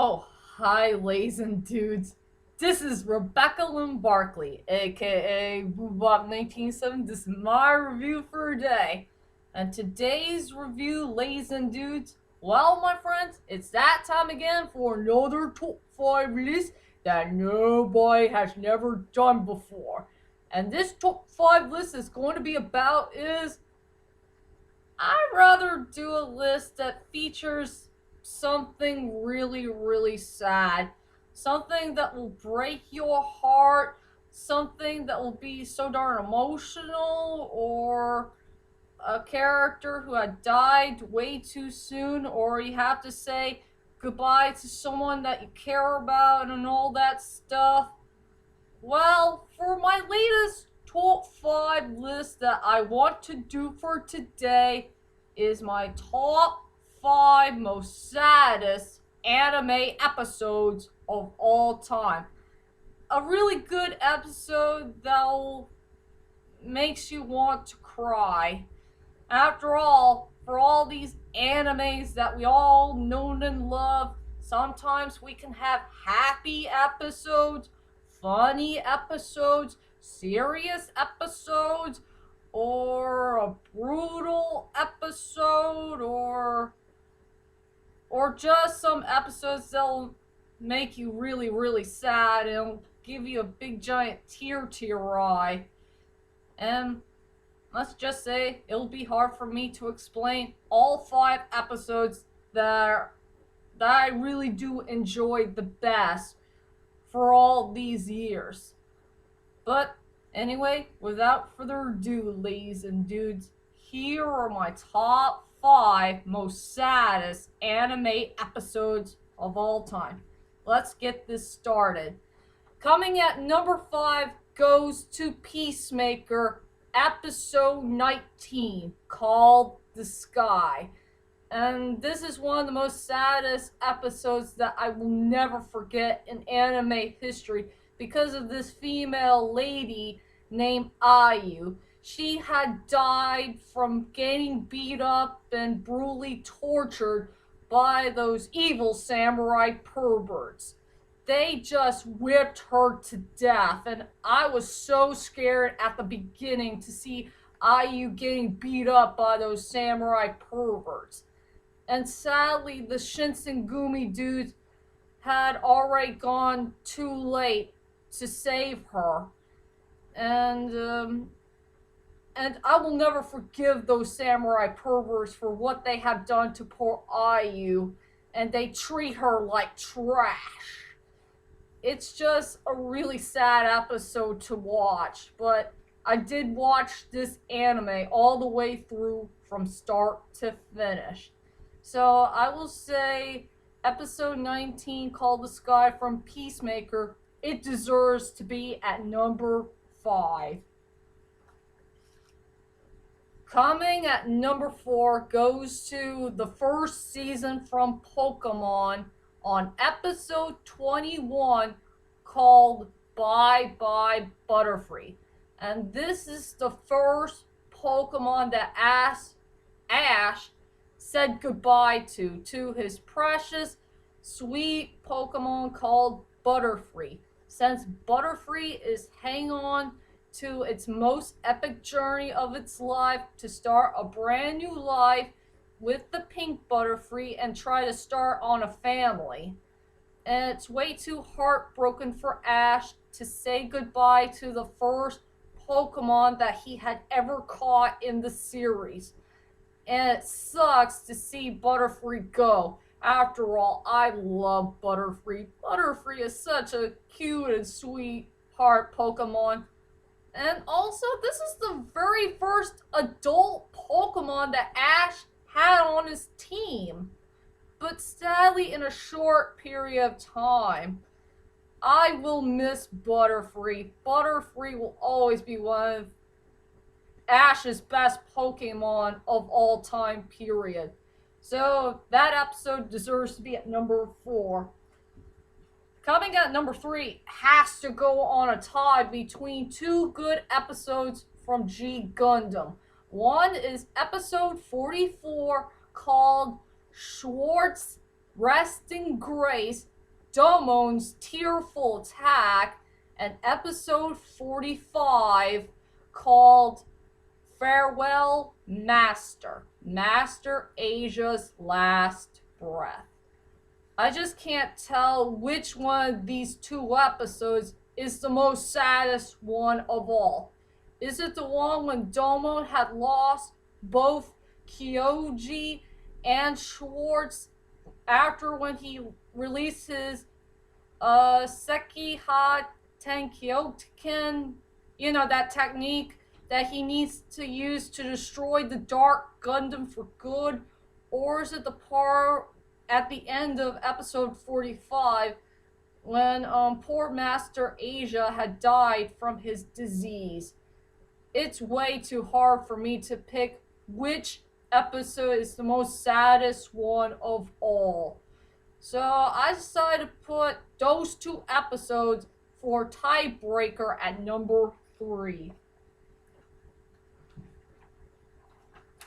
Oh, hi, ladies and dudes. This is Rebecca Lynn Barkley, aka Boobop197. This is my review for today. And today's review, ladies and dudes, well, my friends, it's that time again for another top 5 list that nobody has never done before. And this top 5 list is going to be about is I'd rather do a list that features something really, really sad. Something that will break your heart. Something that will be so darn emotional. Or a character who had died way too soon. Or you have to say goodbye to someone that you care about and all that stuff. Well, for my latest top 5 list that I want to do for today is my top 5 most saddest anime episodes of all time. A really good episode that makes you want to cry. After all, for all these animes that we all know and love, sometimes we can have happy episodes, funny episodes, serious episodes, or a brutal episode, or just some episodes that'll make you really, really sad and give you a big giant tear to your eye. And let's just say it'll be hard for me to explain all 5 episodes that I really do enjoy the best for all these years. But anyway, without further ado, ladies and dudes, here are my top 5 most saddest anime episodes of all time. Let's get this started. Coming at number 5 goes to Peacemaker, episode 19, called The Sky. And this is one of the most saddest episodes that I will never forget in anime history because of this female lady named Ayu. She had died from getting beat up and brutally tortured by those evil samurai perverts. They just whipped her to death, and I was so scared at the beginning to see Ayu getting beat up by those samurai perverts. And sadly, the Shinsengumi dudes had already gone too late to save her. And I will never forgive those samurai perverts for what they have done to poor Ayu, and they treat her like trash. It's just a really sad episode to watch, but I did watch this anime all the way through from start to finish. So I will say episode 19, called The Sky, from Peacemaker, it deserves to be at number 5. Coming at number 4 goes to the first season from Pokemon on episode 21, called Bye Bye Butterfree. And this is the first Pokemon that Ash said goodbye to his precious, sweet Pokemon called Butterfree. Since Butterfree is hanging on to its most epic journey of its life to start a brand new life with the pink Butterfree and try to start on a family. And it's way too heartbroken for Ash to say goodbye to the first Pokemon that he had ever caught in the series. And it sucks to see Butterfree go. After all, I love Butterfree. Butterfree is such a cute and sweet heart Pokemon. And also, this is the very first adult Pokemon that Ash had on his team. But sadly, in a short period of time. I will miss Butterfree. Butterfree will always be one of Ash's best Pokemon of all time, period. So that episode deserves to be at number 4. Coming at number 3 has to go on a tie between 2 good episodes from G-Gundam. One is episode 44, called Schwartz Resting Grace, Domon's tearful attack in episode 45 called Farewell Master. Master Asia's Last Breath. I just can't tell which one of these two episodes is the most saddest one of all. Is it the one when Domon had lost both Kyoji and Schwartz after when he released his Sekiha Tenkyoken, you know, that technique that he needs to use to destroy the Dark Gundam for good? Or is it the part at the end of episode 45 when poor Master Asia had died from his disease? It's way too hard for me to pick which episode is the most saddest one of all. So I decided to put those two episodes for tiebreaker at number 3.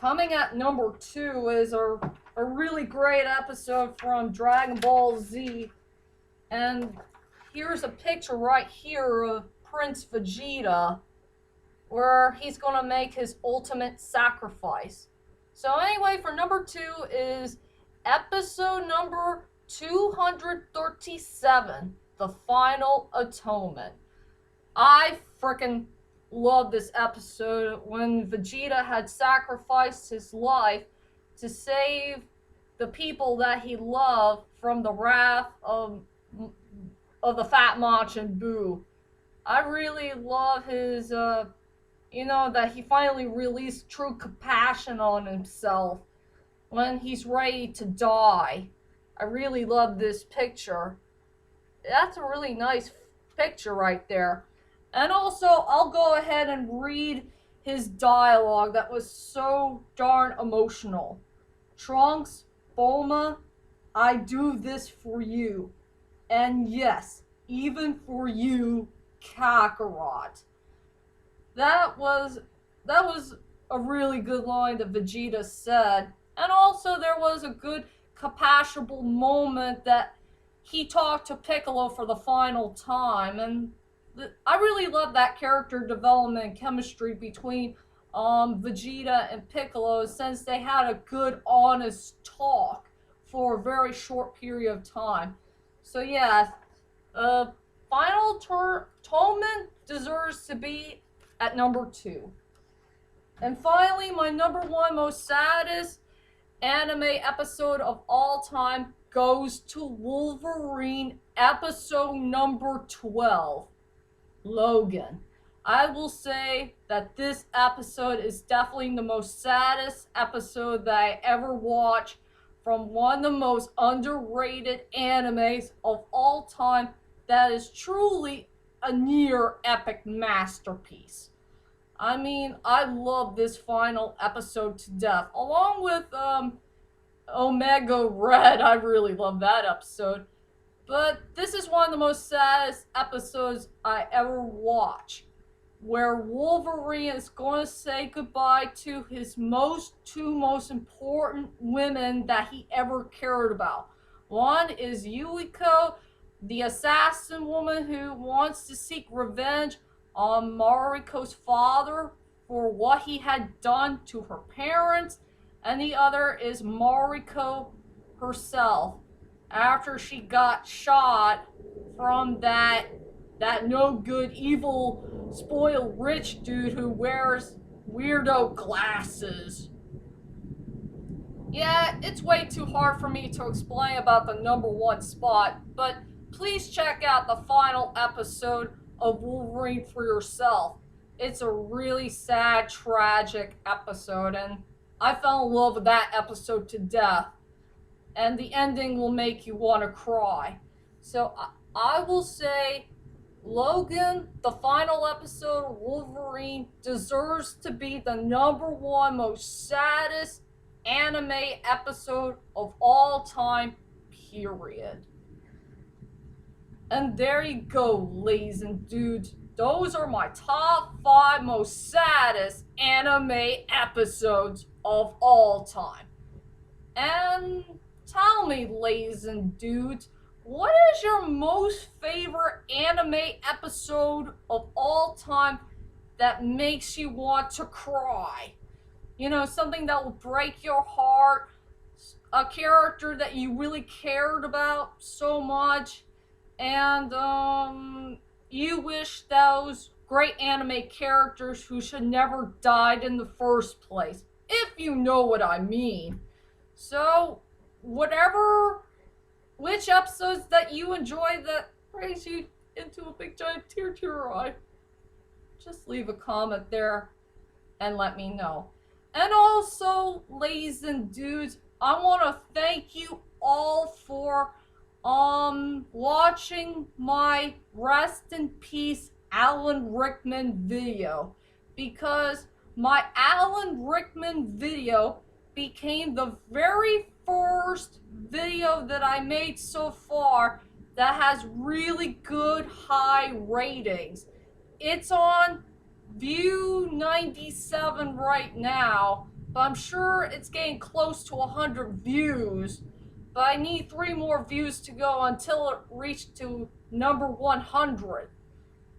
Coming at number 2 is a really great episode from Dragon Ball Z. And here's a picture right here of Prince Vegeta, where he's gonna make his ultimate sacrifice. So anyway, for number 2 is episode number 237, The Final Atonement. I freaking love this episode when Vegeta had sacrificed his life to save the people that he loved from the wrath of the Fat Majin Buu. I really love his, that he finally released true compassion on himself when he's ready to die. I really love this picture. That's a really nice picture right there. And also, I'll go ahead and read his dialogue that was so darn emotional. Trunks, Bulma, I do this for you. And yes, even for you, Kakarot. That was a really good line that Vegeta said. And also there was a good compassionable moment that he talked to Piccolo for the final time. And I really love that character development and chemistry between Vegeta and Piccolo, since they had a good, honest talk for a very short period of time. So yeah, Final Atonement deserves to be at number 2. And finally, my number 1 most saddest anime episode of all time goes to Wolverine episode number 12, Logan. I will say that this episode is definitely the most saddest episode that I ever watched from one of the most underrated animes of all time that is truly a near epic masterpiece. I mean, I love this final episode to death. Along with Omega Red, I really love that episode. But this is one of the most saddest episodes I ever watched, where Wolverine is going to say goodbye to his two most important women that he ever cared about. One is Yuiko, the assassin woman who wants to seek revenge on Mariko's father for what he had done to her parents, and the other is Mariko herself, after she got shot from that no good, evil, spoiled rich dude who wears weirdo glasses. Yeah, it's way too hard for me to explain about the number 1 spot, but please check out the final episode of Wolverine for yourself. It's a really sad, tragic episode, and I fell in love with that episode to death. And the ending will make you want to cry. So I will say Logan, the final episode of Wolverine, deserves to be the number 1 most saddest anime episode of all time, period. And there you go, ladies and dudes. Those are my top 5 most saddest anime episodes of all time. And tell me, ladies and dudes, what is your most favorite anime episode of all time that makes you want to cry? You know, something that will break your heart, a character that you really cared about so much, and you wish those great anime characters who should never died in the first place, if you know what I mean. So, whatever, which episodes that you enjoy that brings you into a big giant tear to your eye, just leave a comment there and let me know. And also, ladies and dudes, I want to thank you all for watching my Rest in Peace Alan Rickman video, because my Alan Rickman video became the very first video that I made so far that has really good high ratings. It's on view 97 right now, but I'm sure it's getting close to 100 views. But I need 3 more views to go until it reached to number 100.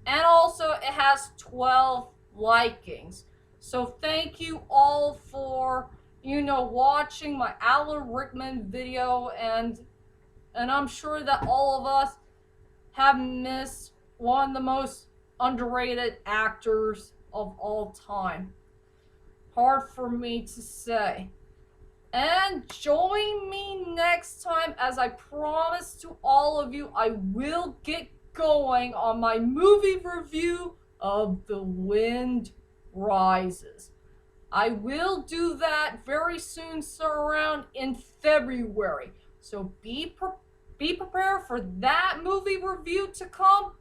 And also it has 12 likings. So thank you all for, watching my Alan Rickman video, and I'm sure that all of us have missed one of the most underrated actors of all time. Hard for me to say. And join me next time, as I promised to all of you, I will get going on my movie review of The Wind Rises. I will do that very soon, so around in February. So be prepared for that movie review to come,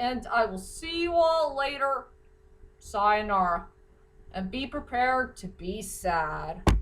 and I will see you all later. Sayonara. And be prepared to be sad.